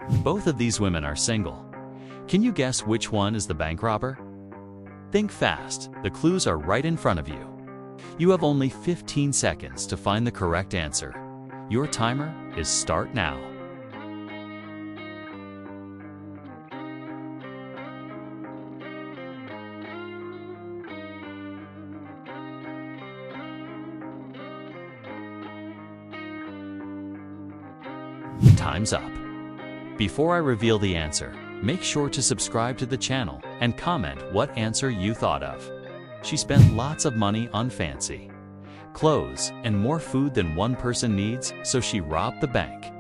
Both of these women are single. Can you guess which one is the bank robber? Think fast, the clues are right in front of you. You have only 15 seconds to find the correct answer. Your timer is start now. Time's up. Before I reveal the answer, make sure to subscribe to the channel and comment what answer you thought of. She spent lots of money on fancy clothes and more food than one person needs, so she robbed the bank.